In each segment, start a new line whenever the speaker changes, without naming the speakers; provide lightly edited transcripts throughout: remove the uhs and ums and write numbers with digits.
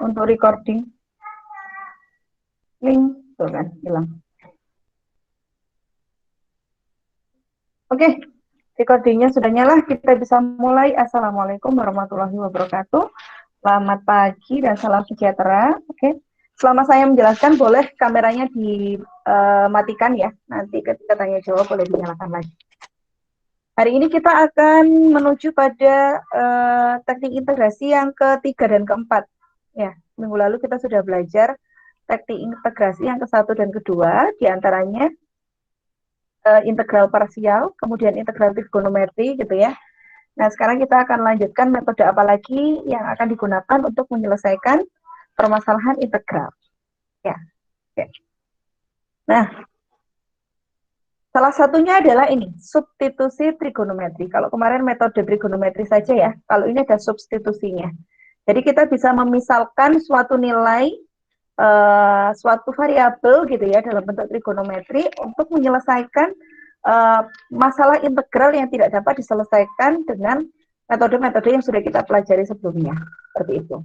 untuk recording. Link, tuh kan, hilang. Oke, recordingnya sudah nyala, kita bisa mulai. Assalamualaikum warahmatullahi wabarakatuh. Selamat pagi dan salam sejahtera. Oke, selama saya menjelaskan, boleh kameranya dimatikan ya. Nanti ketika tanya jawab boleh dinyalakan lagi. Hari ini kita akan menuju pada teknik integrasi yang ketiga dan keempat. Ya, minggu lalu kita sudah belajar teknik integrasi yang ke-1 dan kedua, diantaranya integral parsial, kemudian integral trigonometri gitu ya. Nah, sekarang kita akan lanjutkan metode apa lagi yang akan digunakan untuk menyelesaikan permasalahan integral. Ya, oke. Nah, salah satunya adalah ini, substitusi trigonometri. Kalau kemarin metode trigonometri saja ya, kalau ini ada substitusinya. Jadi kita bisa memisalkan suatu nilai, suatu variabel gitu ya dalam bentuk trigonometri untuk menyelesaikan masalah integral yang tidak dapat diselesaikan dengan metode-metode yang sudah kita pelajari sebelumnya. Seperti itu.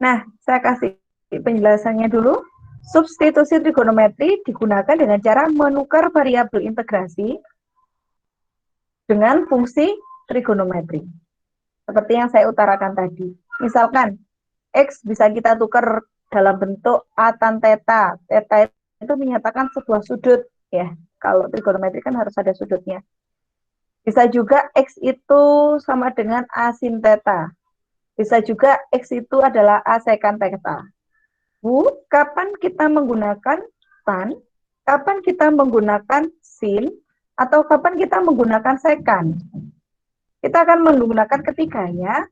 Nah, saya kasih penjelasannya dulu. Substitusi trigonometri digunakan dengan cara menukar variabel integrasi dengan fungsi trigonometri. Seperti yang saya utarakan tadi. Misalkan, X bisa kita tukar dalam bentuk A tan theta. Theta itu menyatakan sebuah sudut. Ya, kalau trigonometri kan harus ada sudutnya. Bisa juga X itu sama dengan A sin theta. Bisa juga X itu adalah A secant theta. Bu, kapan kita menggunakan tan, kapan kita menggunakan sin, atau kapan kita menggunakan secant? Kita akan menggunakan ketiganya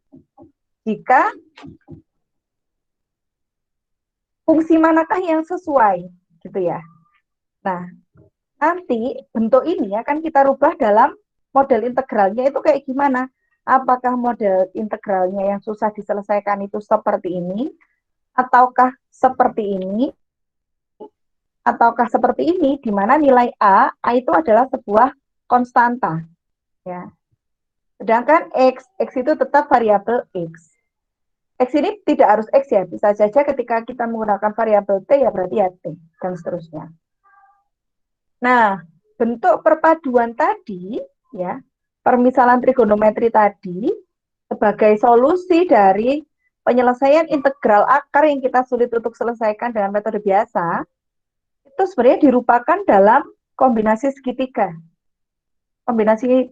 jika fungsi manakah yang sesuai, gitu ya. Nah, nanti bentuk ini akan kita rubah dalam model integralnya itu kayak gimana? Apakah model integralnya yang susah diselesaikan itu seperti ini, ataukah seperti ini, ataukah seperti ini, di mana nilai A itu adalah sebuah konstanta. Ya. Sedangkan X itu tetap variabel X. X ini tidak harus X ya, bisa saja ketika kita menggunakan variabel T ya berarti ya T, dan seterusnya. Nah, bentuk perpaduan tadi, ya, permisalan trigonometri tadi, sebagai solusi dari penyelesaian integral akar yang kita sulit untuk selesaikan dengan metode biasa, itu sebenarnya dirupakan dalam kombinasi segitiga. Kombinasi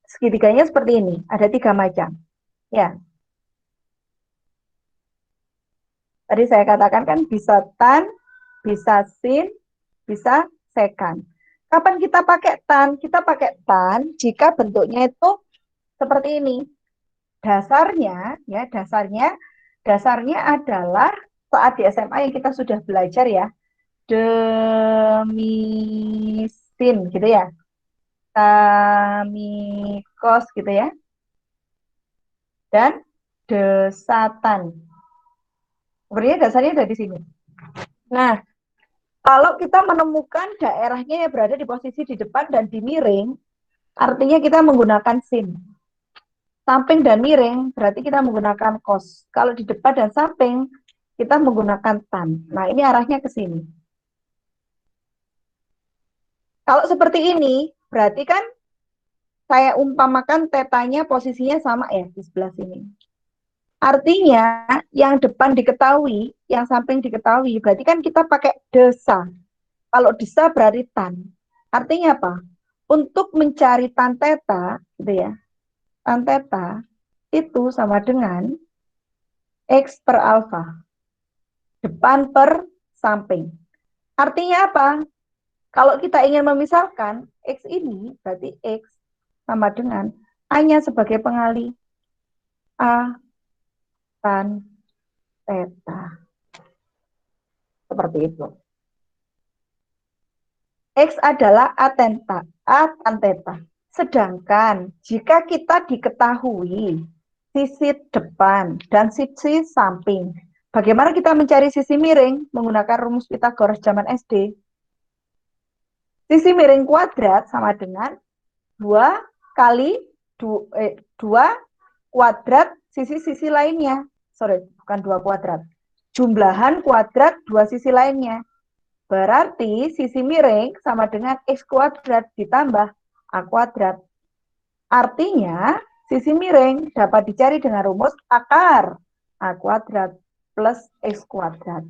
segitiganya seperti ini, ada 3 macam. Ya, tadi saya katakan kan bisa tan, bisa sin, bisa secant. Kapan kita pakai tan? Kita pakai tan jika bentuknya itu seperti ini. Dasarnya, ya dasarnya adalah saat di SMA yang kita sudah belajar ya, demisin gitu ya, tamikos gitu ya, dan desatan. Sebenarnya dasarnya ada di sini. Nah, kalau kita menemukan daerahnya yang berada di posisi di depan dan di miring, artinya kita menggunakan sin. Samping dan miring berarti kita menggunakan cos. Kalau di depan dan samping kita menggunakan tan. Nah, ini arahnya ke sini. Kalau seperti ini, berarti kan saya umpamakan tetanya posisinya sama ya di sebelah sini. Artinya yang depan diketahui, yang samping diketahui, berarti kan kita pakai desa. Kalau desa berarti tan. Artinya apa? Untuk mencari tan theta, gitu ya. Tan theta itu sama dengan X per alfa. Depan per samping. Artinya apa? Kalau kita ingin memisalkan, X ini berarti X sama dengan A-nya sebagai pengali. A tan theta. Seperti itu. X adalah A tan theta. Sedangkan jika kita diketahui sisi depan dan sisi samping, bagaimana kita mencari sisi miring menggunakan rumus Pythagoras zaman SD? Sisi miring kuadrat sama dengan 2 kali 2 kuadrat sisi-sisi lainnya. sorry, bukan 2 kuadrat. Jumlahan kuadrat dua sisi lainnya. Berarti sisi miring sama dengan X kuadrat ditambah A kuadrat. Artinya, sisi miring dapat dicari dengan rumus akar A kuadrat plus X kuadrat.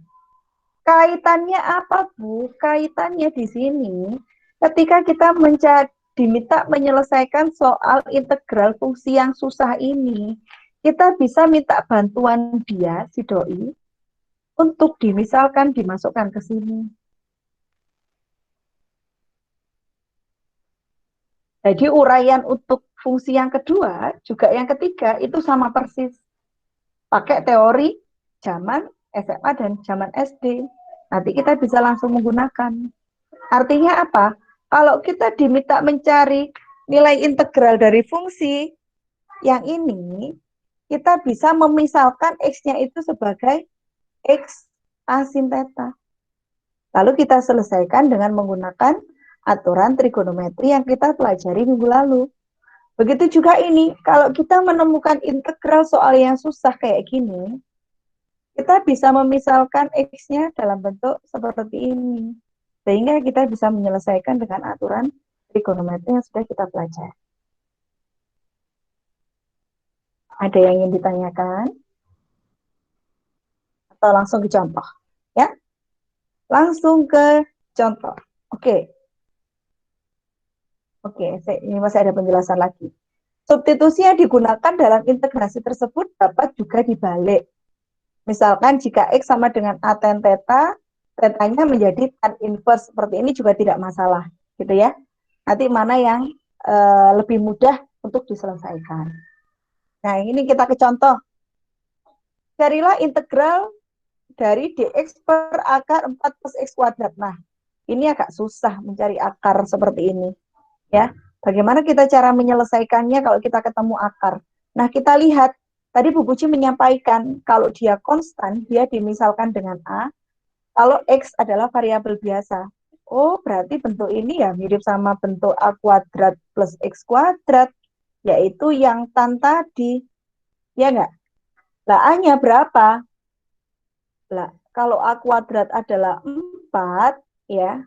Kaitannya apa, Bu? Kaitannya di sini, ketika kita diminta menyelesaikan soal integral fungsi yang susah ini, kita bisa minta bantuan dia, si doi, untuk dimisalkan dimasukkan ke sini. Jadi uraian untuk fungsi yang kedua, juga yang ketiga, itu sama persis. Pakai teori zaman SMA dan zaman SD. Nanti kita bisa langsung menggunakan. Artinya apa? Kalau kita diminta mencari nilai integral dari fungsi yang ini, kita bisa memisalkan X-nya itu sebagai X asin theta. Lalu kita selesaikan dengan menggunakan aturan trigonometri yang kita pelajari minggu lalu. Begitu juga ini, kalau kita menemukan integral soal yang susah kayak gini, kita bisa memisalkan X-nya dalam bentuk seperti ini. Sehingga kita bisa menyelesaikan dengan aturan trigonometri yang sudah kita pelajari. Ada yang ingin ditanyakan? Atau langsung ke contoh? Ya, langsung ke contoh. Oke. Oke, ini masih ada penjelasan lagi. Substitusi yang digunakan dalam integrasi tersebut dapat juga dibalik. Misalkan jika X sama dengan A tan theta, tetanya menjadi tan inverse seperti ini juga tidak masalah, gitu ya. Nanti mana yang lebih mudah untuk diselesaikan. Nah, ini kita ke contoh. Carilah integral dari dx per akar 4 plus x kuadrat. Nah, ini agak susah mencari akar seperti ini. Ya, bagaimana kita cara menyelesaikannya kalau kita ketemu akar? Nah, kita lihat, tadi Bu Puji menyampaikan kalau dia konstan, dia dimisalkan dengan A, kalau X adalah variabel biasa. Oh, berarti bentuk ini ya mirip sama bentuk A kuadrat plus X kuadrat, yaitu yang tan tadi. Ya enggak? Lah, A-nya berapa? Lah, kalau A kuadrat adalah 4, ya,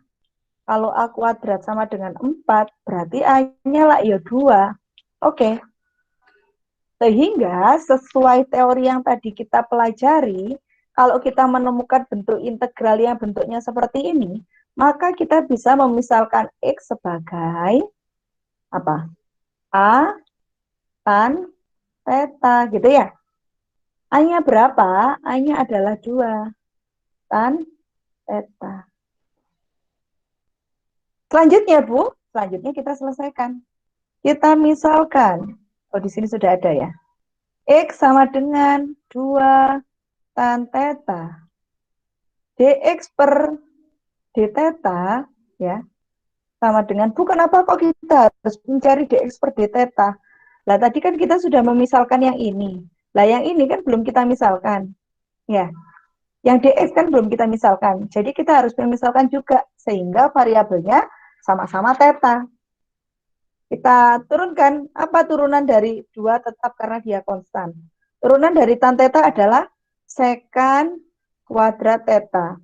kalau A kuadrat sama dengan 4, berarti A-nya lah ya 2. Oke. Sehingga sesuai teori yang tadi kita pelajari, kalau kita menemukan bentuk integral yang bentuknya seperti ini, maka kita bisa memisalkan X sebagai apa? A tan theta, gitu ya. A-nya berapa? A-nya adalah 2 tan theta. Selanjutnya, Bu, selanjutnya kita selesaikan. Kita misalkan, oh di sini sudah ada ya. X sama dengan 2 tan theta. Dx per d theta, ya, sama dengan, Bu, kenapa kok kita harus mencari dx per d theta? Lah, tadi kan kita sudah memisalkan yang ini. Lah, yang ini kan belum kita misalkan. Ya, yang dx kan belum kita misalkan. Jadi kita harus memisalkan juga, sehingga variabelnya sama-sama theta. Kita turunkan, apa turunan dari 2 tetap karena dia konstan. Turunan dari tan theta adalah secant kuadrat theta.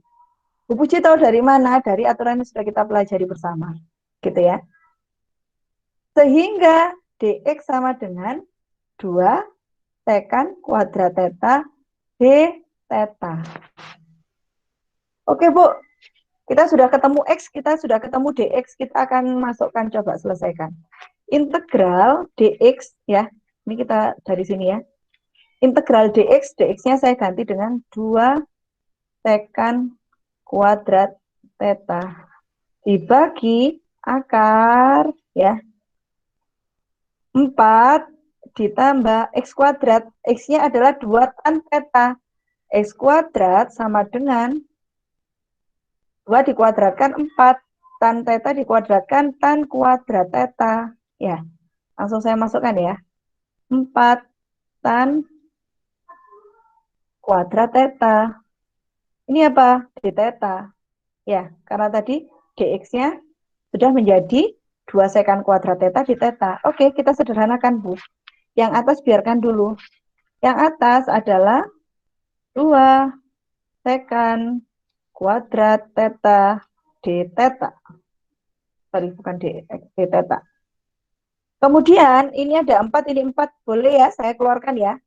Bu Puji tahu dari mana? Dari aturan yang sudah kita pelajari bersama. Gitu ya. Sehingga dx sama dengan 2 secant kuadrat theta d theta. Oke, Bu. Kita sudah ketemu X, kita sudah ketemu DX, kita akan masukkan, coba selesaikan. Integral DX, ya, ini kita dari sini ya. Integral DX, DX-nya saya ganti dengan 2 secant kuadrat theta. Dibagi akar, ya, 4 ditambah X kuadrat. X-nya adalah 2 tan theta. X kuadrat sama dengan 2 dikuadratkan 4, tan theta dikuadratkan tan kuadrat theta. Ya, langsung saya masukkan ya. 4 tan kuadrat theta. Ini apa? D theta. Ya, karena tadi dx-nya sudah menjadi 2 secant kuadrat theta di theta. Oke, kita sederhanakan, Bu. Yang atas biarkan dulu. Yang atas adalah 2 sekan kuadrat theta d theta. Sorry, bukan d theta. Kemudian ini ada 4, ini 4. Boleh ya, saya keluarkan ya.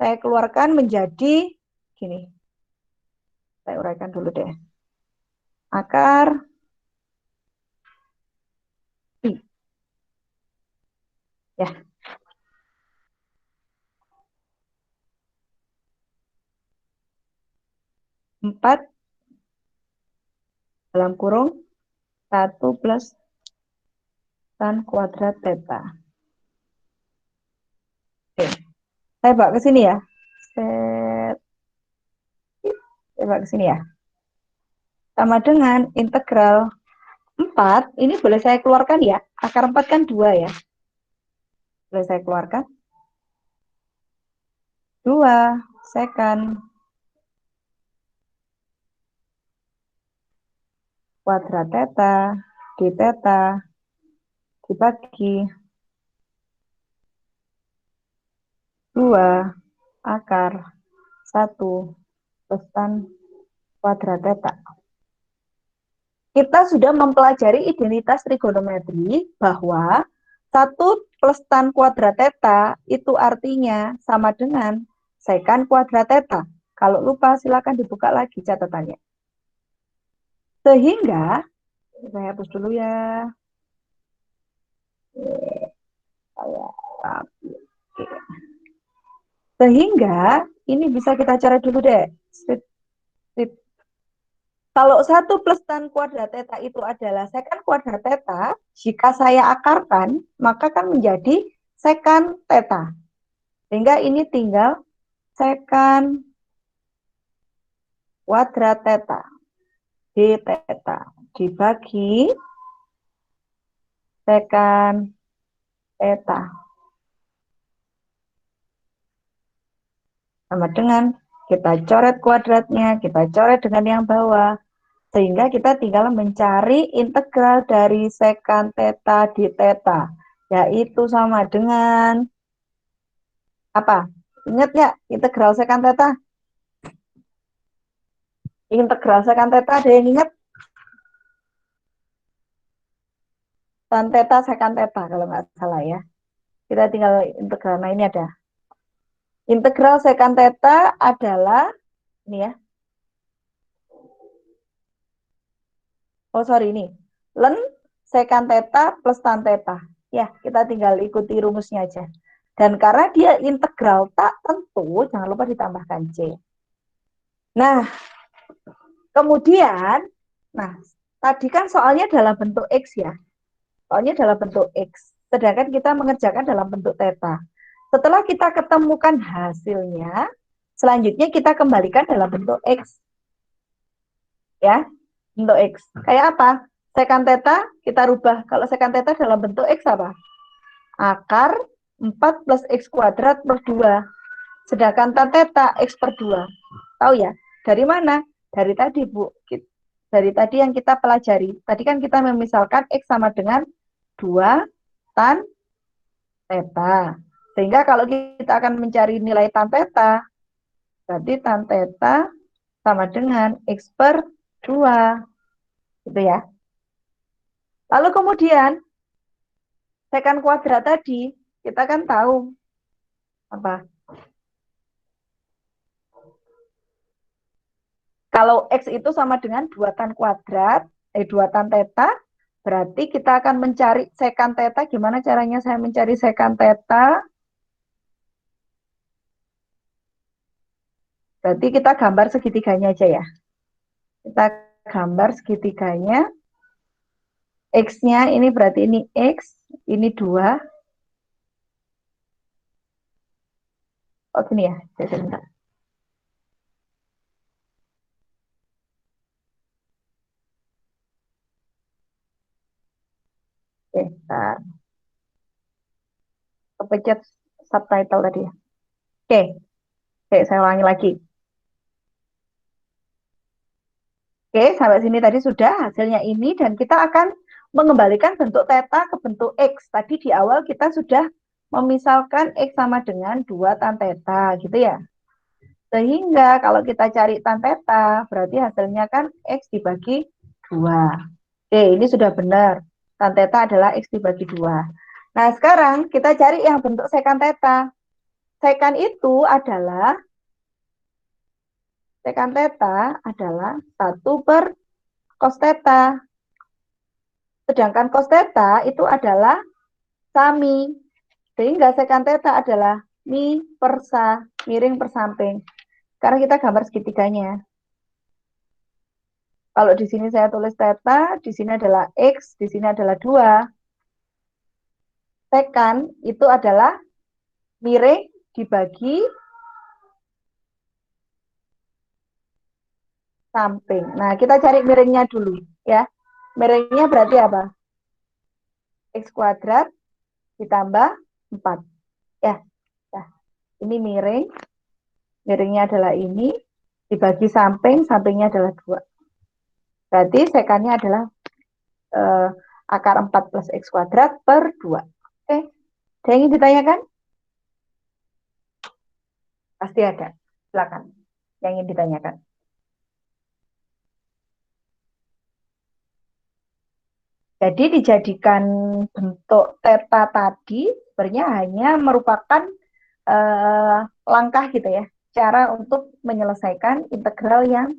Saya keluarkan menjadi gini. Saya uraikan dulu deh. Akar I. Ya, 4 dalam kurung 1 plus tan kuadrat theta. Oke, saya bawa ke sini ya. Saya bawa ke sini ya. Sama dengan integral 4, ini boleh saya keluarkan ya. Akar 4 kan 2 ya. Boleh saya keluarkan. 2 sekan kuadrat theta d theta dibagi 2 akar 1 plus tan kuadrat theta. Kita sudah mempelajari identitas trigonometri bahwa 1 plus tan kuadrat theta itu artinya sama dengan sekan kuadrat theta. Kalau lupa silakan dibuka lagi catatannya. Sehingga, saya hapus dulu ya. Sehingga, ini bisa kita cari dulu deh. Kalau 1 plus tan kuadrat theta itu adalah sekan kuadrat theta, jika saya akarkan, maka kan menjadi sekan theta. Sehingga ini tinggal sekan kuadrat theta, d theta, dibagi sekan theta. Sama dengan kita coret kuadratnya, kita coret dengan yang bawah. Sehingga kita tinggal mencari integral dari sekan theta d theta, yaitu sama dengan apa? Ingat ya, integral sekan theta? Integral sekan theta ada yang ingat? Tan theta sekan theta kalau nggak salah ya. Kita tinggal integral. Nah ini ada. Integral sekan theta adalah, ini ya. Oh sorry ini. Len sekan theta plus tan theta. Ya, kita tinggal ikuti rumusnya aja. Dan karena dia integral tak tentu, jangan lupa ditambahkan C. Nah, kemudian, nah tadi kan soalnya dalam bentuk X ya. Soalnya dalam bentuk X. Sedangkan kita mengerjakan dalam bentuk theta. Setelah kita ketemukan hasilnya, selanjutnya kita kembalikan dalam bentuk X. Ya, bentuk X. Kayak apa? Sekan theta kita rubah. Kalau sekan theta dalam bentuk X apa? Akar 4 plus X kuadrat per 2. Sedangkan tan theta X per 2. Tahu ya? Dari mana? Dari tadi, Bu. Dari tadi yang kita pelajari. Tadi kan kita memisalkan X sama dengan 2 tan theta. Sehingga kalau kita akan mencari nilai tan theta, berarti tan theta sama dengan X per 2. Gitu ya. Lalu kemudian, sekan kuadrat tadi, kita kan tahu apa? Kalau X itu sama dengan 2 tan kuadrat, 2 tan theta, berarti kita akan mencari sekan theta. Gimana caranya saya mencari sekan theta? Berarti kita gambar segitiganya aja ya. Kita gambar segitiganya. X-nya ini berarti ini X, ini 2. Oh gini ya, saya sebentar. Oke, bentar. Kepencet subtitle tadi ya. Oke, oke saya ulangi lagi. Oke, sampai sini tadi sudah hasilnya ini dan kita akan mengembalikan bentuk theta ke bentuk X. Tadi di awal kita sudah memisalkan X sama dengan 2 tan theta gitu ya. Sehingga kalau kita cari tan theta, berarti hasilnya kan X dibagi 2. Oke, ini sudah benar. Tan theta adalah X dibagi 2. Nah, sekarang kita cari yang bentuk sekan theta. Sekan itu adalah, sekan theta adalah 1 per cos theta. Sedangkan cos theta itu adalah sami. Sehingga sekan theta adalah mi per sa, miring per samping. Sekarang kita gambar segitiganya. Kalau di sini saya tulis theta, di sini adalah X, di sini adalah 2. Sekan itu adalah miring dibagi samping. Nah, kita cari miringnya dulu ya. Miringnya berarti apa? X kuadrat ditambah 4. Ya, nah, ini miring. Miringnya adalah ini. Dibagi samping, sampingnya adalah 2. Berarti sekannya adalah akar 4 plus X kuadrat per 2. Oke, ada yang ingin ditanyakan? Pasti ada. Silakan. Yang ingin ditanyakan. Jadi dijadikan bentuk theta tadi sebenarnya hanya merupakan langkah gitu ya, cara untuk menyelesaikan integral yang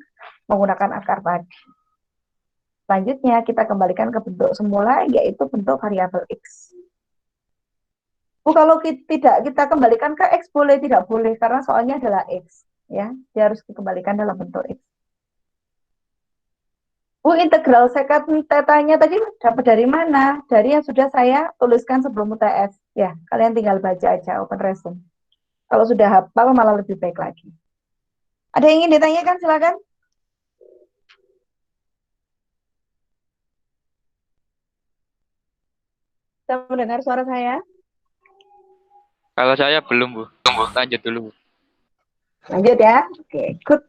menggunakan akar tadi. Selanjutnya kita kembalikan ke bentuk semula, yaitu bentuk variabel X. Kalau tidak kita kembalikan ke X boleh, tidak boleh, karena soalnya adalah X. Ya, dia harus dikembalikan dalam bentuk X. Integral sekat tetanya tadi dapat dari mana? Dari yang sudah saya tuliskan sebelum UTS. Ya, kalian tinggal baca aja open resume. Kalau sudah hafal malah lebih baik lagi. Ada yang ingin ditanyakan? Silakan. Bisa mendengar suara saya?
Kalau saya belum, Bu. Lanjut dulu, Bu.
Lanjut ya. Oke, good.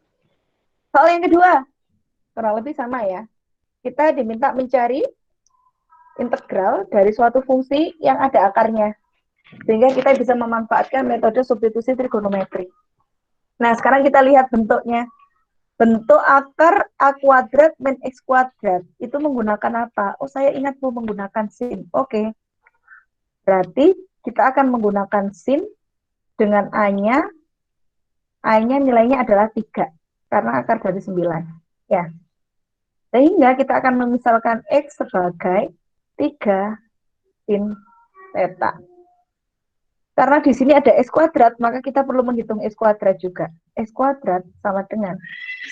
Soal yang kedua, kurang lebih sama ya. Kita diminta mencari integral dari suatu fungsi yang ada akarnya. Sehingga kita bisa memanfaatkan metode substitusi trigonometri. Nah, sekarang kita lihat bentuknya. Bentuk akar A kuadrat min X kuadrat itu menggunakan apa? Oh, saya ingat Bu, menggunakan sin. Oke. Berarti kita akan menggunakan sin dengan A-nya nilainya adalah 3 karena akar dari 9. Ya. Sehingga kita akan memisalkan X sebagai 3 sin theta. Karena di sini ada X kuadrat, maka kita perlu menghitung X kuadrat juga. X kuadrat sama dengan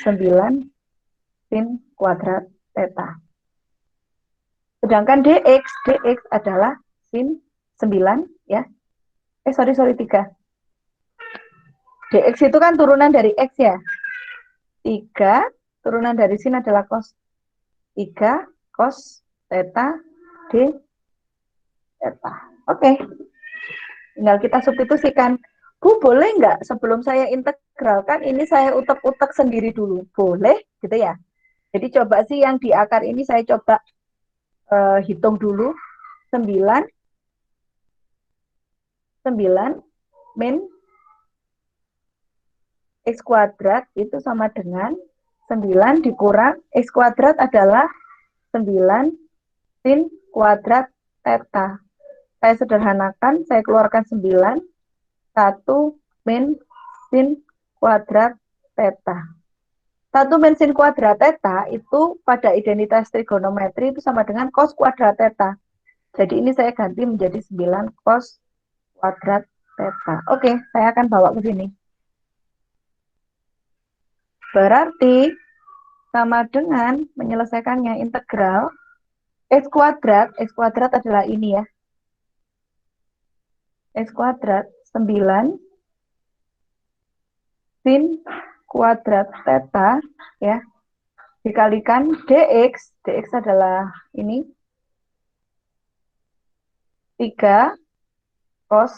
9 sin kuadrat theta. Sedangkan dx adalah sin 9 ya. Sorry 3. Dx itu kan turunan dari X ya. 3 turunan dari sin adalah cos 3 cos theta d theta. Oke. Tinggal kita substitusikan. Bu, boleh nggak sebelum saya integralkan ini saya utek-utek sendiri dulu? Boleh gitu ya. Jadi coba sih yang di akar ini saya coba hitung dulu. 9 min X kuadrat itu sama dengan 9 dikurang X kuadrat adalah 9 sin kuadrat theta. Saya sederhanakan, saya keluarkan 9, 1 min sin kuadrat theta. 1 min sin kuadrat theta itu pada identitas trigonometri itu sama dengan cos kuadrat theta. Jadi ini saya ganti menjadi 9 cos kuadrat theta. Oke, saya akan bawa ke sini. Berarti sama dengan menyelesaikannya integral X kuadrat adalah ini ya. X kuadrat 9 sin kuadrat theta ya dikalikan dx adalah ini 3 cos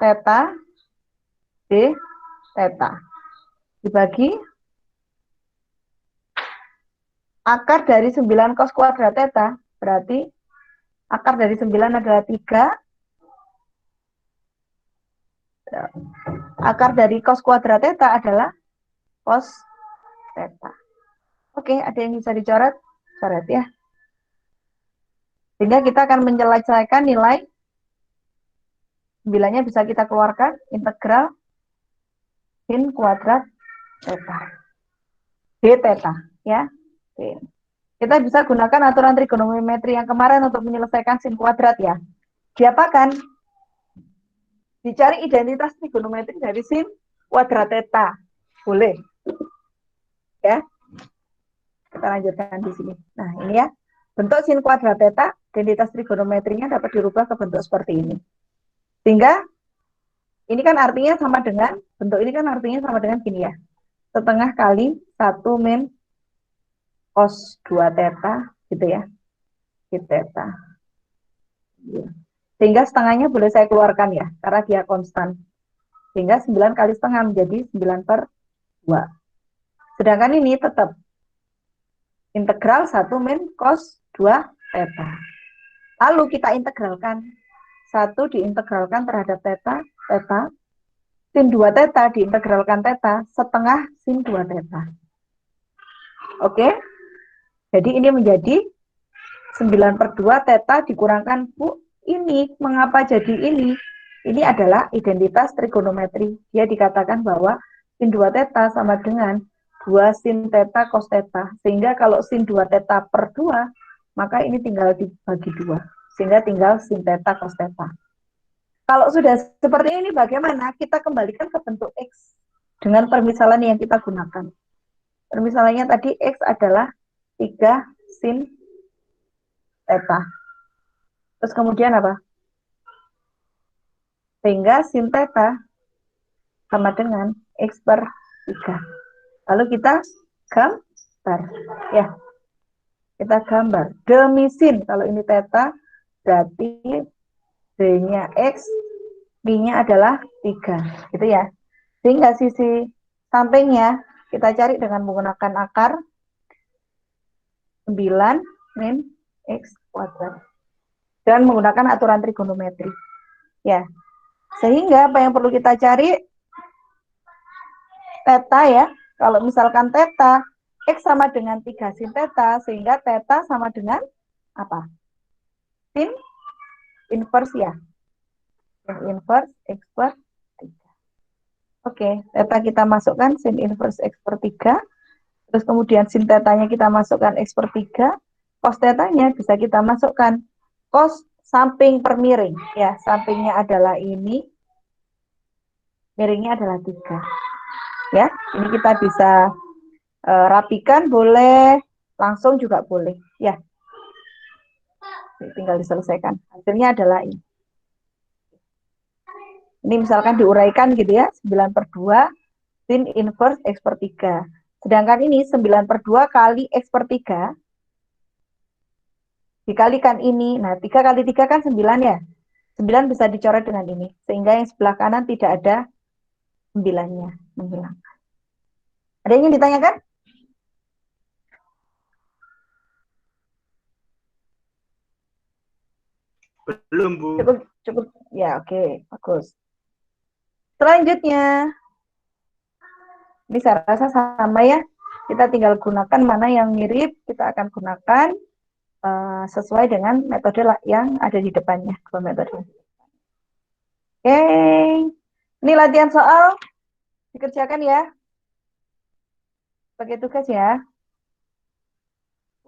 theta d theta dibagi akar dari 9 cos kuadrat theta, berarti akar dari 9 adalah 3 Akar dari cos kuadrat theta adalah cos theta. Oke, ada yang bisa dicoret? Coret ya. Sehingga kita akan menyelesaikan nilai 9-nya bisa kita keluarkan integral sin kuadrat theta. D theta ya. Oke. Kita bisa gunakan aturan trigonometri yang kemarin untuk menyelesaikan sin kuadrat ya. Diapakan? Dicari identitas trigonometri dari sin kuadrat theta. Boleh. Ya. Kita lanjutkan di sini. Nah, ini ya. Bentuk sin kuadrat theta, identitas trigonometrinya dapat dirubah ke bentuk seperti ini. Sehingga ini kan artinya sama dengan, bentuk ini kan artinya sama dengan gini ya. Setengah kali 1 min cos 2 theta, gitu ya. Sin theta. Sehingga setengahnya boleh saya keluarkan ya, karena dia konstan. Sehingga 9 kali setengah menjadi 9/2. Sedangkan ini tetap integral 1 min cos 2 theta. Lalu kita integralkan. 1 diintegralkan terhadap theta, theta. Sin 2 theta diintegralkan theta, setengah sin 2 theta. Oke? Jadi ini menjadi 9/2 theta dikurangkan, Bu, ini. Mengapa jadi ini? Ini adalah identitas trigonometri. Dia dikatakan bahwa sin 2 theta sama dengan 2 sin theta cos theta. Sehingga kalau sin 2 theta per 2, maka ini tinggal dibagi 2. Sehingga tinggal sin theta cos theta. Kalau sudah seperti ini, bagaimana? Kita kembalikan ke bentuk X dengan permisalan yang kita gunakan. Permisalannya tadi X adalah 3 sin theta. Terus kemudian apa? Sehingga sin theta sama dengan X per 3. Lalu kita gambar. Ya, kita gambar. Demi sin, kalau ini theta, berarti D-nya X, B-nya adalah 3. Gitu ya. Sehingga sisi sampingnya kita cari dengan menggunakan akar 9 min X kuadrat. Dan menggunakan aturan trigonometri. Ya. Sehingga apa yang perlu kita cari? Theta ya. Kalau misalkan theta, X sama dengan 3 sin theta, sehingga theta sama dengan apa? Sin inverse ya. Sin inverse X per 3. Oke, theta kita masukkan sin inverse X per 3. Terus kemudian sin theta-nya kita masukkan X per 3. Cos theta-nya bisa kita masukkan cos samping per miring. Ya, sampingnya adalah ini. Miringnya adalah 3. Ya, ini kita bisa rapikan, boleh, langsung juga boleh. Ya, tinggal diselesaikan. Hasilnya adalah ini. Ini misalkan diuraikan gitu ya, 9/2 sin inverse X per 3. Sedangkan ini 9/2 kali X per 3 dikalikan ini. Nah, 3 kali 3 kan 9 ya. 9 bisa dicoret dengan ini. Sehingga yang sebelah kanan tidak ada 9-nya. Menghilang. Ada yang ingin ditanyakan?
Belum, Bu.
Cukup. Ya, oke. Bagus. Selanjutnya, ini saya rasa sama ya. Kita tinggal gunakan mana yang mirip, kita akan gunakan sesuai dengan metode yang ada di depannya. Dua metode. Oke. Ini latihan soal. Dikerjakan ya. Pakai tugas ya.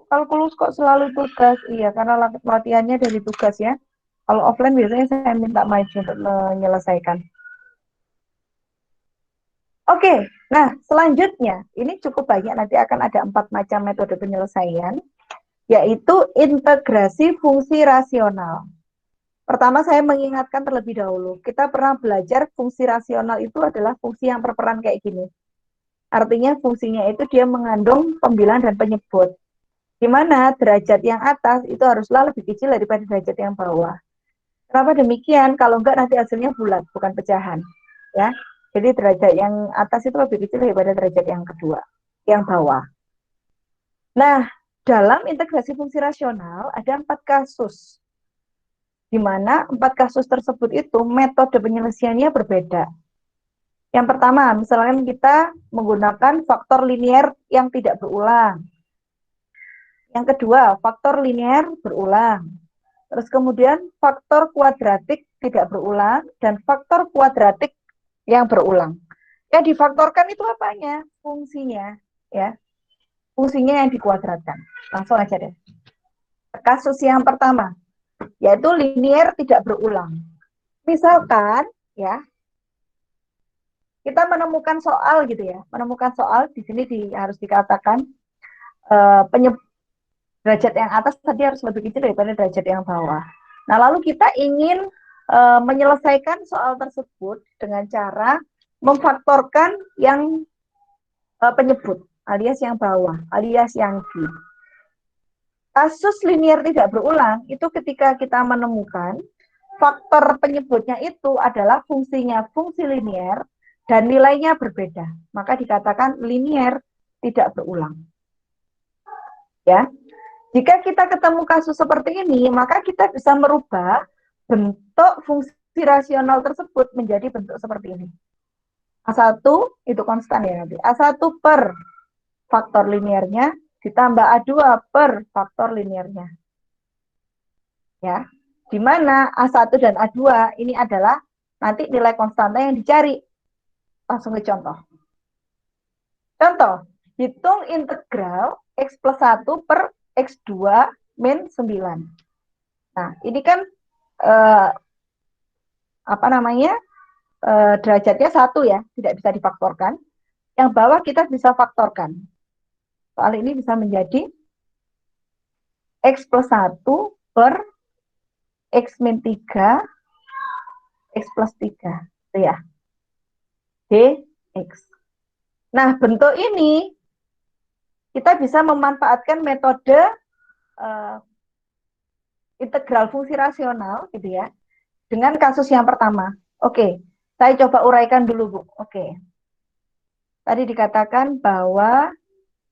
Kalkulus kok selalu tugas? Iya, karena latihannya dari tugas ya. Kalau offline biasanya saya minta maju untuk menyelesaikan. Oke, nah selanjutnya, ini cukup banyak, nanti akan ada 4 macam metode penyelesaian, yaitu integrasi fungsi rasional. Pertama saya mengingatkan terlebih dahulu, kita pernah belajar fungsi rasional itu adalah fungsi yang berperan kayak gini. Artinya fungsinya itu dia mengandung pembilang dan penyebut. Di mana derajat yang atas itu haruslah lebih kecil daripada derajat yang bawah. Kenapa demikian? Kalau enggak nanti hasilnya bulat, bukan pecahan. Ya. Jadi derajat yang atas itu lebih kecil daripada derajat yang kedua, yang bawah. Nah, dalam integrasi fungsi rasional ada 4 kasus. Di mana 4 kasus tersebut itu metode penyelesaiannya berbeda. Yang pertama, misalkan kita menggunakan faktor linear yang tidak berulang. Yang kedua, faktor linear berulang. Terus kemudian faktor kuadratik tidak berulang dan faktor kuadratik yang berulang. Yang difaktorkan itu apanya? Fungsinya, ya. Fungsinya yang dikuadratkan. Langsung aja deh. Kasus yang pertama, yaitu linear tidak berulang. Misalkan, ya, kita menemukan soal gitu ya, menemukan soal di sini harus dikatakan derajat yang atas tadi harus lebih kecil daripada derajat yang bawah. Nah, lalu kita ingin menyelesaikan soal tersebut dengan cara memfaktorkan yang penyebut, alias yang bawah, alias yang G. Kasus linear tidak berulang itu ketika kita menemukan faktor penyebutnya itu adalah fungsinya fungsi linear dan nilainya berbeda, maka dikatakan linear tidak berulang. Ya, jika kita ketemu kasus seperti ini, maka kita bisa merubah bentuk fungsi rasional tersebut menjadi bentuk seperti ini. A1 itu konstan ya nanti. A1 per faktor linearnya ditambah A2 per faktor linearnya. Ya, di mana A1 dan A2 ini adalah nanti nilai konstanta yang dicari. Langsung ke contoh. Contoh, hitung integral X plus 1 per X2 min 9. Nah, ini kan derajatnya 1 ya, tidak bisa difaktorkan. Yang bawah kita bisa faktorkan. Soal ini bisa menjadi X plus 1 per X min 3 X plus 3. Itu ya. Dx. Nah, bentuk ini kita bisa memanfaatkan metode integral fungsi rasional gitu ya. Dengan kasus yang pertama. Oke, saya coba uraikan dulu, Bu. Oke. Tadi dikatakan bahwa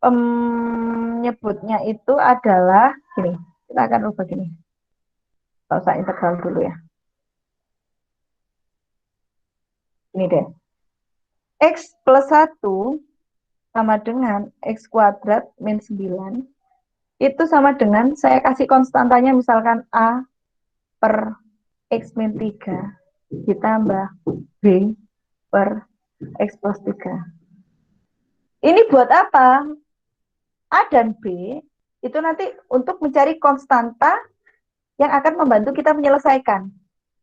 penyebutnya itu adalah gini. Kita akan ubah gini. Kalau saya integral dulu ya. Ini deh. X plus 1 sama dengan X kuadrat min 9. Itu sama dengan, saya kasih konstantanya misalkan A per X min 3 ditambah B per X plus 3. Ini buat apa? A dan B itu nanti untuk mencari konstanta yang akan membantu kita menyelesaikan.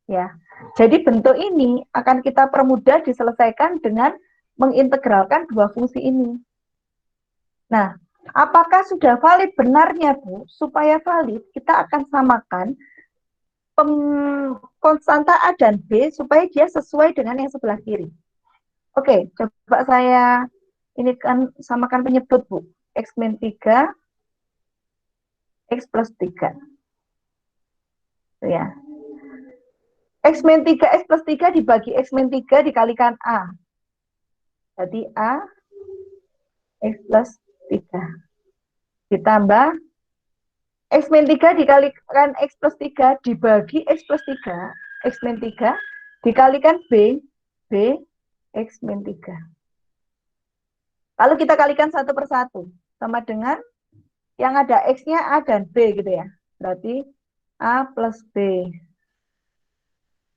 Ya, jadi bentuk ini akan kita permudah diselesaikan dengan mengintegralkan dua fungsi ini. Nah, apakah sudah valid benarnya, Bu? Supaya valid, kita akan samakan konstanta A dan B supaya dia sesuai dengan yang sebelah kiri. Oke, coba saya ini kan samakan penyebut, Bu. X min 3, X plus 3. Ya. X min 3, X plus 3 dibagi X min 3 dikalikan A. Jadi A, X plus 3. Ditambah X min 3 dikalikan X plus 3 dibagi X plus 3. X min 3 dikalikan B, B, X min 3. Lalu kita kalikan satu per satu. Sama dengan yang ada X-nya A dan B gitu ya. Berarti A plus B.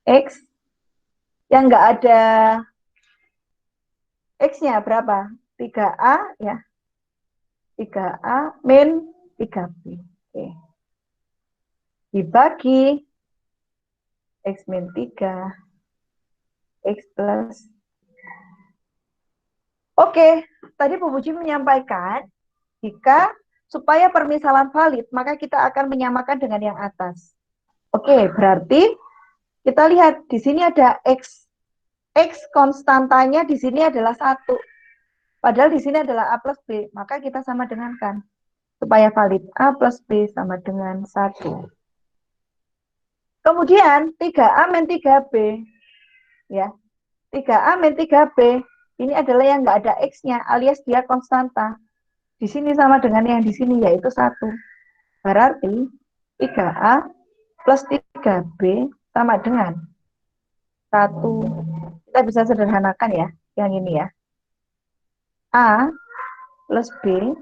X yang nggak ada X-nya berapa? 3A ya. 3A min 3B. Oke. Dibagi X min 3. X plus. Oke, tadi Bu Puji menyampaikan jika supaya permisalan valid, maka kita akan menyamakan dengan yang atas. Oke, berarti kita lihat di sini ada X. X konstantanya di sini adalah 1. Padahal di sini adalah A plus B, maka kita sama dengankan. Supaya valid, A plus B sama dengan 1. Kemudian 3A min 3B. Ya, 3A min 3B. Ini adalah yang nggak ada X-nya, alias dia konstanta. Di sini sama dengan yang di sini, yaitu 1. Berarti 3A plus 3B sama dengan 1. Kita bisa sederhanakan ya. yang ini ya. A plus B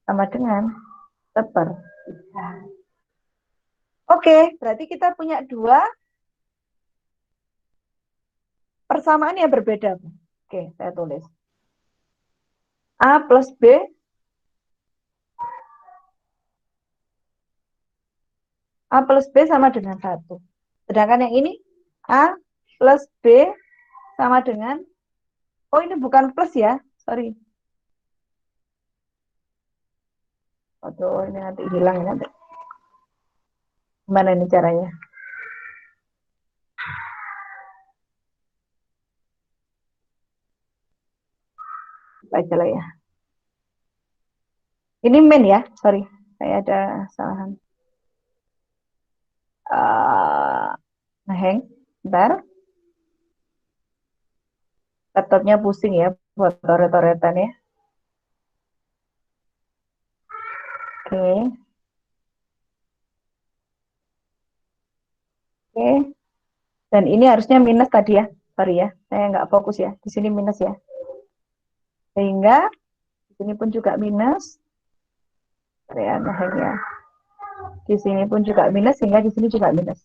sama dengan sepertiga. Oke, berarti kita punya dua persamaan yang berbeda. Oke, saya tulis. A plus B sama dengan 1. Sedangkan yang ini A plus B sama dengan, oh ini bukan plus ya, sorry. Oh, ini nanti hilang nanti. Gimana ini caranya? Baca lah ya. Ini min ya, sorry. Saya ada kesalahan. Hang, bentar. Laptopnya pusing ya, buat toret-toretan ya. Oke. Oke. Dan ini harusnya minus tadi ya. Sorry ya, saya nggak fokus ya. Di sini minus ya. Sehingga di sini pun juga minus. Ya, ya. Di sini pun juga minus, sehingga di sini juga minus.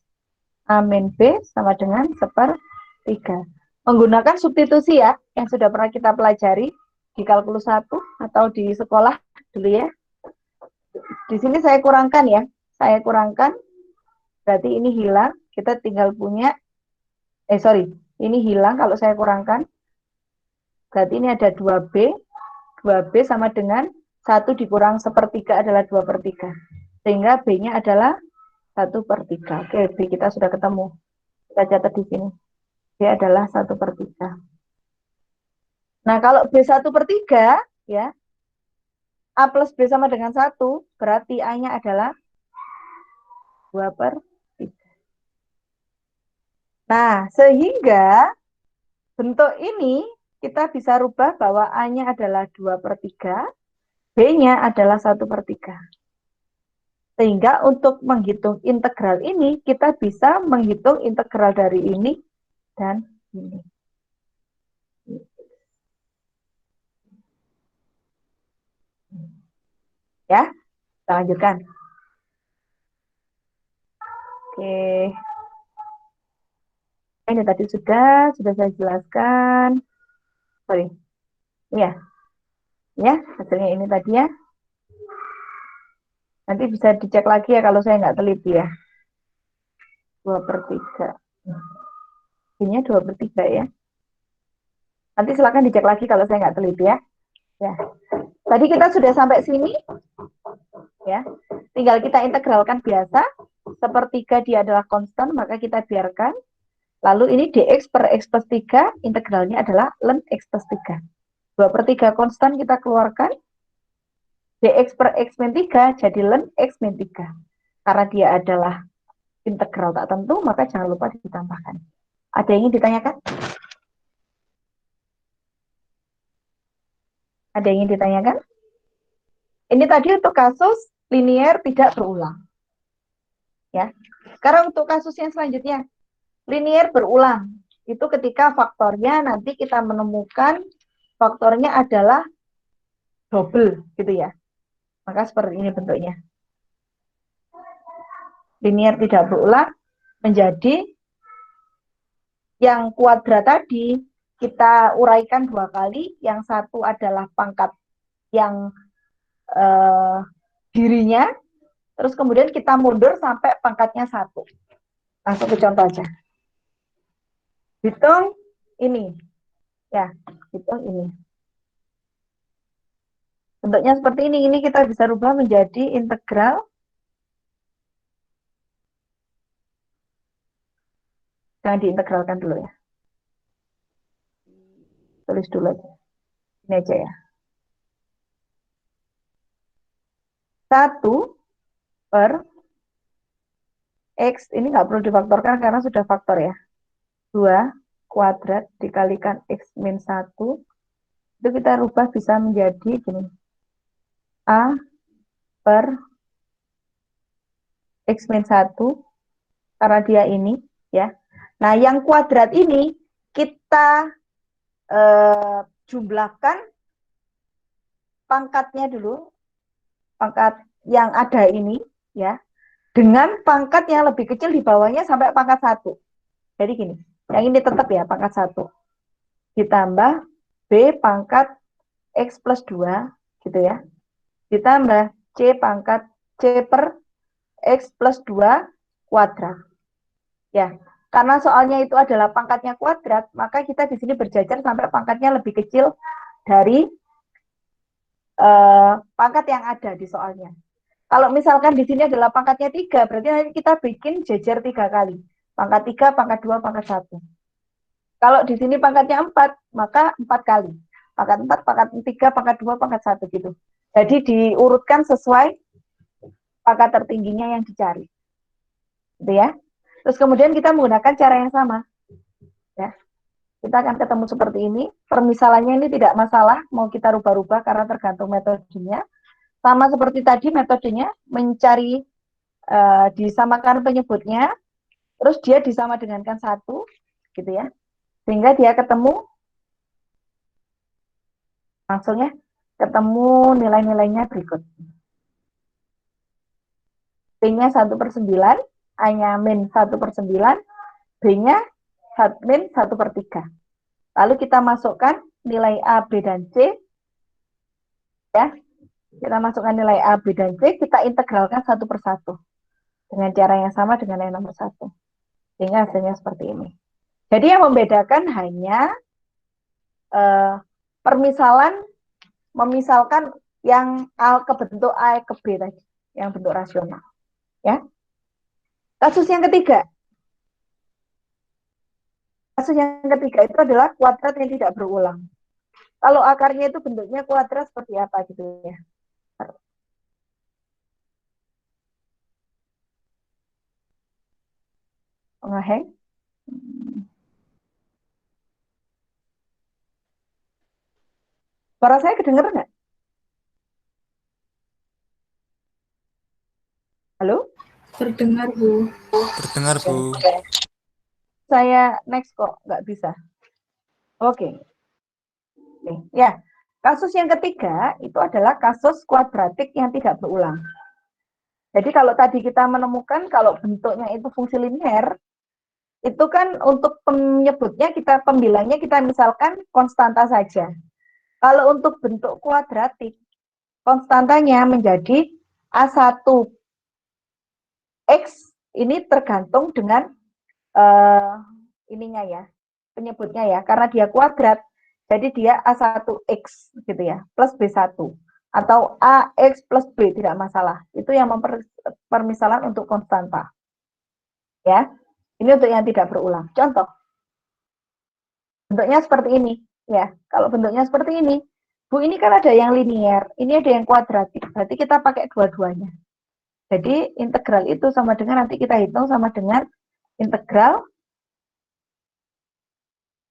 A min B sama dengan sepertiga. Menggunakan substitusi ya, yang sudah pernah kita pelajari di kalkulus 1 atau di sekolah dulu ya. Di sini saya kurangkan ya. Saya kurangkan, berarti ini hilang. Kita tinggal punya, ini hilang kalau saya kurangkan. Berarti ini ada 2B. 2B sama dengan 1 dikurang sepertiga adalah 2/3. Sehingga B-nya adalah 1/3. Oke, B kita sudah ketemu. Kita catat di sini. B adalah 1/3. Nah, kalau B 1/3, ya, A plus B sama dengan 1, berarti A-nya adalah 2/3. Nah, sehingga bentuk ini kita bisa rubah bahwa A-nya adalah 2/3, B-nya adalah 1/3. Sehingga untuk menghitung integral ini, kita bisa menghitung integral dari ini dan ini. Ya, kita lanjutkan. Oke. Ini tadi sudah saya jelaskan. Sorry. Iya. Ya, hasilnya ini tadi ya. Nanti bisa dicek lagi ya kalau saya nggak teliti ya. 2/3. Ini 2/3 ya. Nanti silakan dicek lagi kalau saya nggak teliti ya. Ya. Tadi kita sudah sampai sini. Ya. Tinggal kita integralkan biasa. Sepertiga dia adalah konstan, maka kita biarkan. Lalu ini dx per x plus 3, integralnya adalah ln x plus 3. 2/3 konstan kita keluarkan. Dx per x min 3 jadi ln x min 3. Karena dia adalah integral tak tentu, maka jangan lupa ditambahkan. Ada yang ingin ditanyakan? Ada yang ingin ditanyakan? Ini tadi untuk kasus linier tidak berulang. Ya. Sekarang untuk kasus yang selanjutnya, linier berulang. Itu ketika faktornya nanti kita menemukan faktornya adalah double, gitu ya. Maka seperti ini bentuknya. Linier tidak berulang menjadi yang kuadrat tadi kita uraikan 2 kali. Yang satu adalah pangkat yang dirinya, terus kemudian kita mundur sampai pangkatnya 1. Langsung ke contoh aja. Hitung ini. Ya, hitung ini. Bentuknya seperti ini. Ini kita bisa rubah menjadi integral. Jangan diintegralkan dulu ya. Tulis dulu aja. Ini aja ya. 1 per X, ini nggak perlu difaktorkan karena sudah faktor ya. 2 kuadrat dikalikan X min 1, itu kita rubah bisa menjadi gini. A per X min 1, karena dia ini ya. Nah, yang kuadrat ini kita jumlahkan pangkatnya dulu, pangkat yang ada ini, ya, dengan pangkat yang lebih kecil di bawahnya sampai pangkat 1. Jadi gini, yang ini tetap ya, pangkat 1. Ditambah B pangkat X plus 2, gitu ya. Ditambah C pangkat C per X plus 2 kuadrat. Ya, karena soalnya itu adalah pangkatnya kuadrat, maka kita di sini berjajar sampai pangkatnya lebih kecil dari pangkat yang ada di soalnya. Kalau misalkan di sini adalah pangkatnya 3, berarti nanti kita bikin jajar 3 kali. Pangkat 3, pangkat 2, pangkat 1. Kalau di sini pangkatnya 4, maka 4 kali. Pangkat 4, pangkat 3, pangkat 2, pangkat 1 gitu. Jadi diurutkan sesuai pangkat tertingginya yang dicari. Gitu ya. Terus kemudian kita menggunakan cara yang sama. Ya. Kita akan ketemu seperti ini. Permisalannya ini tidak masalah, mau kita rubah-rubah karena tergantung metodenya. Sama seperti tadi metodenya, mencari disamakan penyebutnya, terus dia disama dengankan 1, gitu ya. Sehingga dia ketemu, langsungnya ketemu nilai-nilainya berikut. P-nya 1/9, A-nya min 1/9, B-nya min 1/3. Lalu kita masukkan nilai A, B, dan C. Ya, kita masukkan nilai A, B, dan C, kita integralkan 1/1. Dengan cara yang sama dengan yang nomor 1. Sehingga hasilnya seperti ini. Jadi yang membedakan hanya permisalan, memisalkan yang A ke bentuk A ke B tadi, yang bentuk rasional. Ya. Kasus yang ketiga. Kasus yang ketiga itu adalah kuadrat yang tidak berulang. Kalau akarnya itu bentuknya kuadrat seperti apa gitu ya. Ngeheng. Suara saya kedengeran nggak? Halo?
Terdengar, Bu.
Terdengar, Bu.
Saya next kok, nggak bisa. Oke. Ya, kasus yang ketiga itu adalah kasus kuadratik yang tidak berulang. Jadi kalau tadi kita menemukan kalau bentuknya itu fungsi linear, itu kan untuk penyebutnya kita, pembilangnya kita misalkan konstanta saja. Kalau untuk bentuk kuadratik, konstantanya menjadi A1 X, ini tergantung dengan ininya ya, penyebutnya ya, karena dia kuadrat, jadi dia A1X gitu ya, plus B1. Atau AX plus B, tidak masalah. Itu yang permisalan untuk konstanta. Ya, ini untuk yang tidak berulang. Contoh, bentuknya seperti ini. Ya, kalau bentuknya seperti ini, Bu, ini kan ada yang linear, ini ada yang kuadratik, berarti kita pakai dua-duanya. Jadi integral itu sama dengan, nanti kita hitung sama dengan integral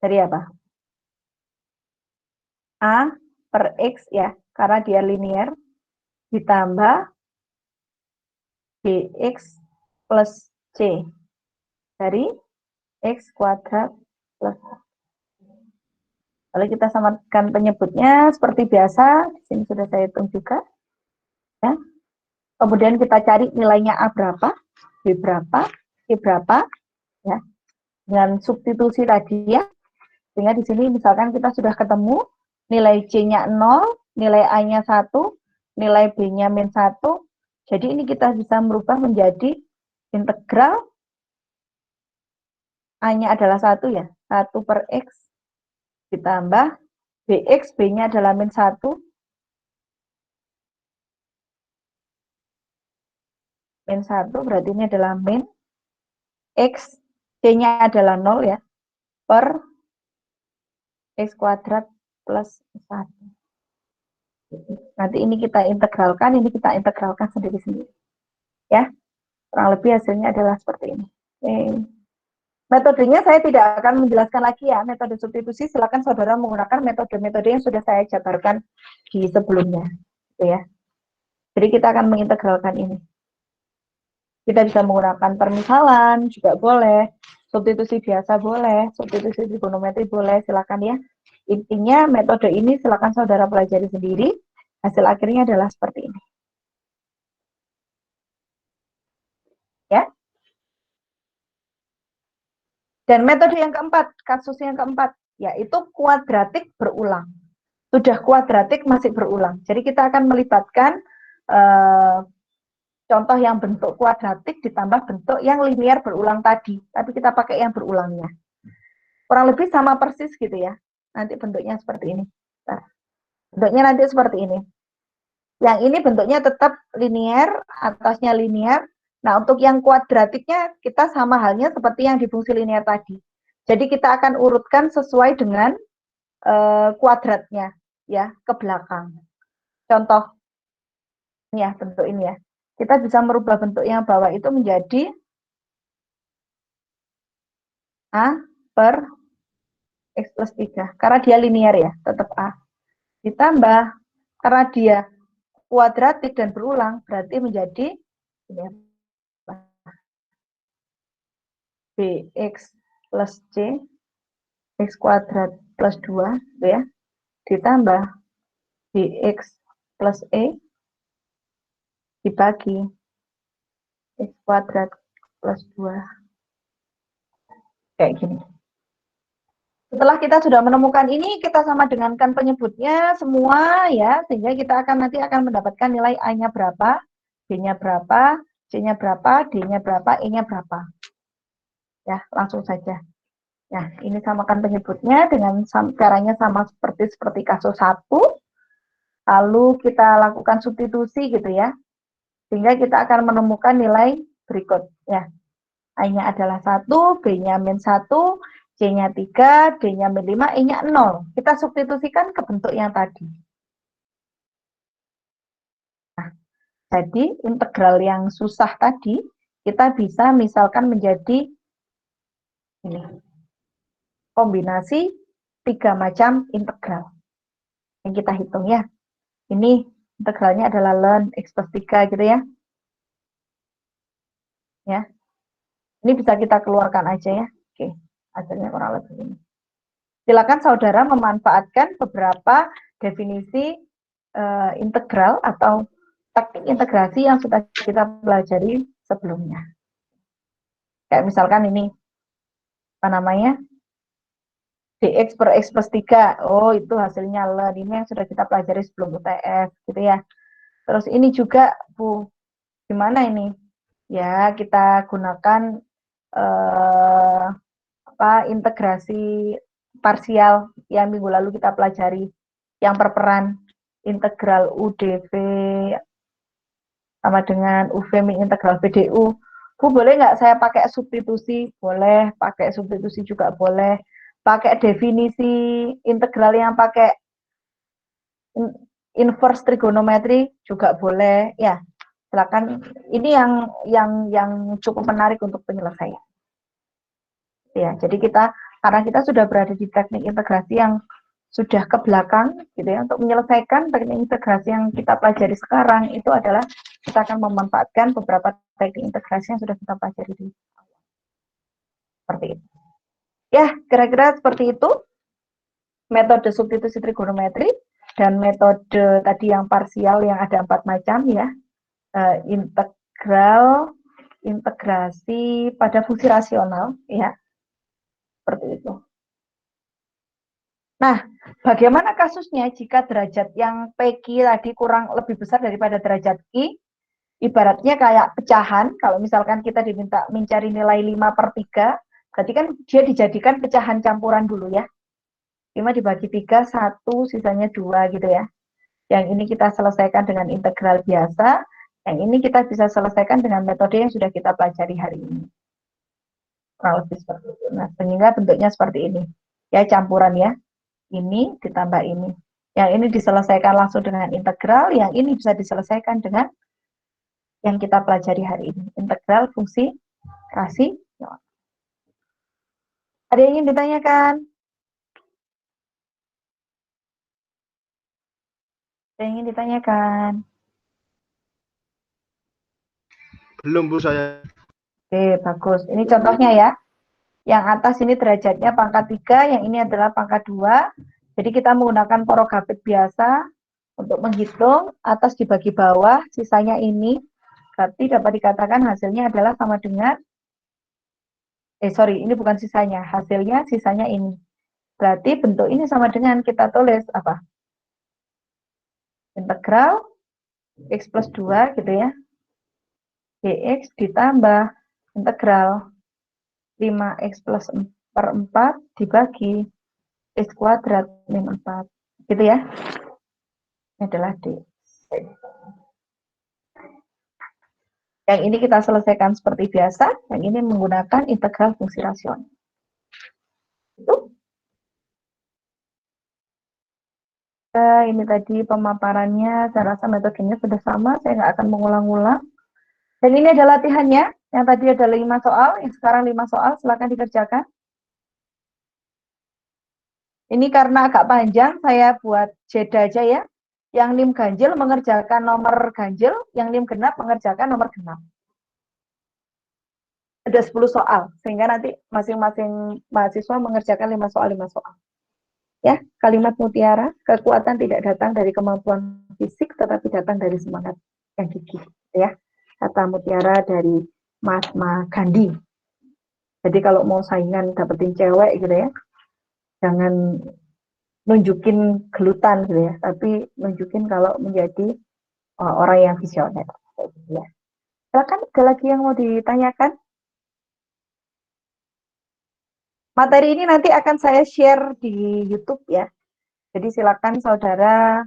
dari apa? A per X ya, karena dia linear, ditambah BX plus C dari X kuadrat plus. Lalu kita samakan penyebutnya seperti biasa, di sini sudah saya hitung juga. Ya. Kemudian kita cari nilainya A berapa, B berapa, C berapa, ya, dengan substitusi tadi ya. Sehingga di sini misalkan kita sudah ketemu nilai C-nya 0, nilai A-nya 1, nilai B-nya min 1. Jadi ini kita bisa merubah menjadi integral A-nya adalah 1 ya, 1 per X ditambah BX, B-nya adalah min 1, min 1 berarti ini adalah min X, C-nya adalah 0 ya, per X kuadrat plus 1. Nanti ini kita integralkan sendiri-sendiri. Ya, kurang lebih hasilnya adalah seperti ini. Oke. Metodenya saya tidak akan menjelaskan lagi ya, metode substitusi, silakan saudara menggunakan metode-metode yang sudah saya jabarkan di sebelumnya. Gitu ya. Jadi kita akan mengintegralkan ini. Kita bisa menggunakan permisalan, juga boleh, substitusi biasa boleh, substitusi trigonometri boleh, silakan ya. Intinya metode ini silakan saudara pelajari sendiri. Hasil akhirnya adalah seperti ini. Ya. Dan metode yang keempat, kasus yang keempat, yaitu kuadratik berulang. Sudah kuadratik masih berulang. Jadi kita akan melibatkan contoh yang bentuk kuadratik ditambah bentuk yang linear berulang tadi. Tapi kita pakai yang berulangnya. Kurang lebih sama persis gitu ya. Nanti bentuknya seperti ini. Nah, bentuknya nanti seperti ini. Yang ini bentuknya tetap linear, atasnya linear. Nah, untuk yang kuadratiknya kita sama halnya seperti yang di fungsi linear tadi. Jadi kita akan urutkan sesuai dengan kuadratnya ya ke belakang. Contoh ini ya, bentuk ini ya. Kita bisa merubah bentuk yang bawah itu menjadi A per X plus 3. Karena dia linear ya, tetap A. Ditambah, karena dia kuadratik dan berulang, berarti menjadi ini ya, bx plus c x kuadrat plus 2 gitu ya, ditambah bx plus e dibagi x kuadrat plus 2 kayak gini. Setelah kita sudah menemukan ini, kita sama dengankan penyebutnya semua ya, sehingga kita nanti akan mendapatkan nilai A-nya berapa, B-nya berapa, C-nya berapa, D-nya berapa, E-nya berapa. Ya, langsung saja. Nah, ini samakan penyebutnya dengan caranya sama seperti kasus 1. Lalu kita lakukan substitusi gitu ya. Sehingga kita akan menemukan nilai berikut ya. A-nya adalah 1, B-nya min 1, C-nya 3, D-nya min 5, E-nya 0. Kita substitusikan ke bentuk yang tadi. Nah, jadi integral yang susah tadi kita bisa misalkan menjadi ini. Kombinasi 3 macam integral yang kita hitung ya. Ini integralnya adalah ln x plus 3 gitu ya. Ya. Ini bisa kita keluarkan aja ya. Oke, hasilnya kurang lebih ini. Silakan saudara memanfaatkan beberapa definisi integral atau teknik integrasi yang sudah kita pelajari sebelumnya. Kayak misalkan ini, apa namanya? dx per x plus 3, oh itu hasilnya ln, ini yang sudah kita pelajari sebelum UTS, gitu ya. Terus ini juga, Bu, gimana ini? Ya, kita gunakan integrasi parsial yang minggu lalu kita pelajari, yang perperan, integral UdV sama dengan UV min integral BDU. Bu, boleh nggak saya pakai substitusi? Boleh, pakai substitusi juga boleh. Pakai definisi integral yang pakai inverse trigonometri juga boleh. Ya, silakan. Ini yang cukup menarik untuk penyelesaian. Ya, jadi karena kita sudah berada di teknik integrasi yang sudah ke belakang, gitu ya, untuk menyelesaikan teknik integrasi yang kita pelajari sekarang itu adalah kita akan memanfaatkan beberapa teknik integrasi yang sudah kita pelajari di awal. Seperti itu. Ya, kira-kira seperti itu metode substitusi trigonometri dan metode tadi yang parsial yang ada 4 macam ya, integral, integrasi pada fungsi rasional ya, seperti itu. Nah, bagaimana kasusnya jika derajat yang PQ tadi kurang lebih besar daripada derajat Q? Ibaratnya kayak pecahan, kalau misalkan kita diminta mencari nilai 5 per 3, berarti kan dia dijadikan pecahan campuran dulu ya. 5 dibagi 3, 1, sisanya 2 gitu ya. Yang ini kita selesaikan dengan integral biasa, yang ini kita bisa selesaikan dengan metode yang sudah kita pelajari hari ini. Kurang lebih seperti itu. Nah, sehingga bentuknya seperti ini. Ya, campuran ya. Ini ditambah ini. Yang ini diselesaikan langsung dengan integral, yang ini bisa diselesaikan dengan yang kita pelajari hari ini. Integral fungsi rasional. Ada yang ingin ditanyakan? Ada yang ingin ditanyakan?
Belum, Bu, saya.
Oke, bagus. Ini contohnya ya. Yang atas ini derajatnya pangkat 3, yang ini adalah pangkat 2. Jadi kita menggunakan porogapit biasa untuk menghitung atas dibagi bawah, sisanya ini. Berarti dapat dikatakan hasilnya adalah sama dengan, ini bukan sisanya, hasilnya sisanya ini. Berarti bentuk ini sama dengan kita tulis apa? Integral X plus 2 gitu ya. Dx ditambah integral 5x plus 4 dibagi X kuadrat min 4. Gitu ya. Ini adalah D. Yang ini kita selesaikan seperti biasa, yang ini menggunakan integral fungsi rasional. Itu. Ini tadi pemaparannya, saya rasa metodenya sudah sama, saya nggak akan mengulang-ulang. Dan ini adalah latihannya, yang tadi ada 5 soal, yang sekarang 5 soal, silakan dikerjakan. Ini karena agak panjang, saya buat jeda aja ya. Yang NIM ganjil mengerjakan nomor ganjil, yang NIM genap mengerjakan nomor genap. Ada 10 soal, sehingga nanti masing-masing mahasiswa mengerjakan 5 soal, 5 soal. Ya, kalimat mutiara, kekuatan tidak datang dari kemampuan fisik, tetapi datang dari semangat yang gigih. Ya, kata mutiara dari Mahatma Gandhi. Jadi kalau mau saingan dapetin cewek gitu ya, jangan nunjukin gelutan gitu ya, tapi nunjukin kalau menjadi orang yang visioner. Ya. Silakan, ada lagi yang mau ditanyakan? Materi ini nanti akan saya share di YouTube ya. Jadi silakan saudara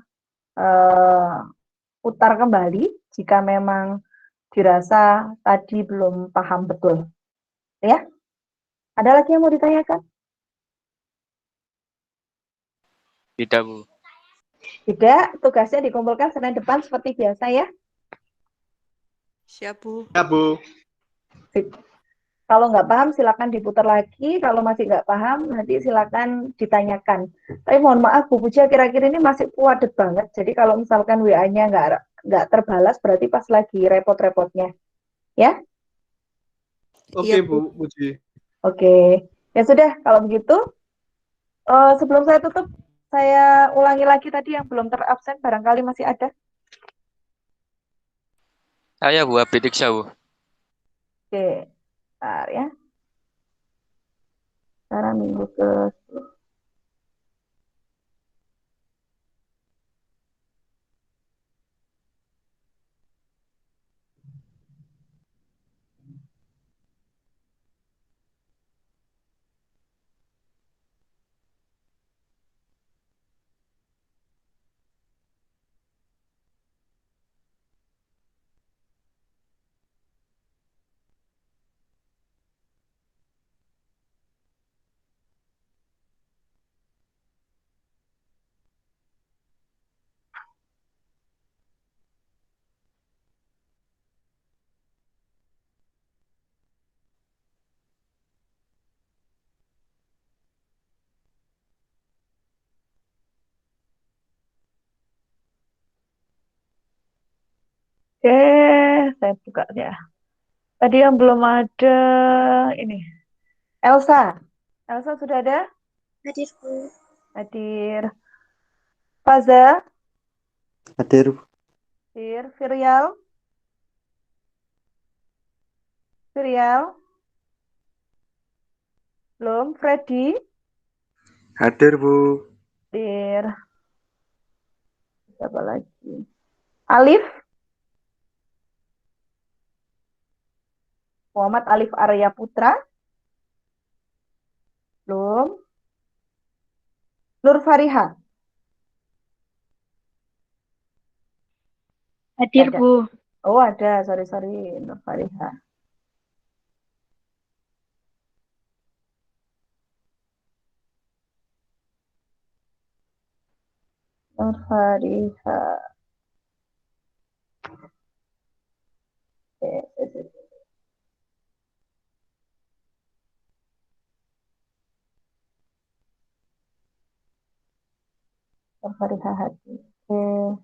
putar kembali jika memang dirasa tadi belum paham betul. Ya. Ada lagi yang mau ditanyakan?
Tidak, Bu.
Tidak, tugasnya dikumpulkan Senin depan seperti biasa ya.
Siap, Bu.
Ya, Bu.
Sip. Kalau nggak paham silakan diputar lagi, kalau masih nggak paham nanti silakan ditanyakan. Tapi mohon maaf Bu Puja, kira-kira ini masih padat banget, jadi kalau misalkan WA-nya nggak terbalas berarti pas lagi repot-repotnya. Ya?
Oke,
Iya,
Bu Puji.
Oke. Ya sudah, kalau begitu, sebelum saya tutup, saya ulangi lagi tadi yang belum terabsen, barangkali masih ada.
Saya Bu Abidiksa, Bu.
Oke, bentar ya. Sekarang minggu ke Oke, saya buka ya. Tadi yang belum ada ini. Elsa. Elsa sudah ada?
Hadir, Bu.
Hadir. Faza,
Hadir.
hadir. Virial. Virial. Belum. Freddy.
Hadir, Bu.
Hadir. Siapa lagi? Alif. Muhammad Alif Arya Putra. Belum. Nur Fariha.
Hadir,
Ada.
Bu.
Oh ada, sorry. Nur Fariha. Nur Fariha. Oke. Nur Fariha hadir. Oke.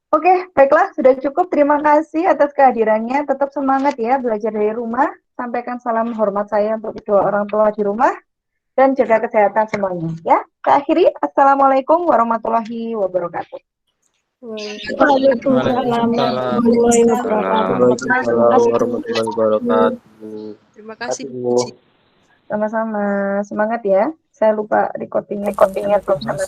Oke, baiklah, sudah cukup. Terima kasih atas kehadirannya. Tetap semangat ya, belajar dari rumah. Sampaikan salam hormat saya untuk kedua orang tua di rumah. dan jaga kesehatan semuanya ya. Saya akhiri, assalamualaikum warahmatullahi wabarakatuh.
Waalaikumsalam warahmatullahi wabarakatuh.
Waalaikumsalam warahmatullahi wabarakatuh.
Terima kasih.
Bu.
Sama-sama, semangat ya. Saya lupa recordingnya belum sama.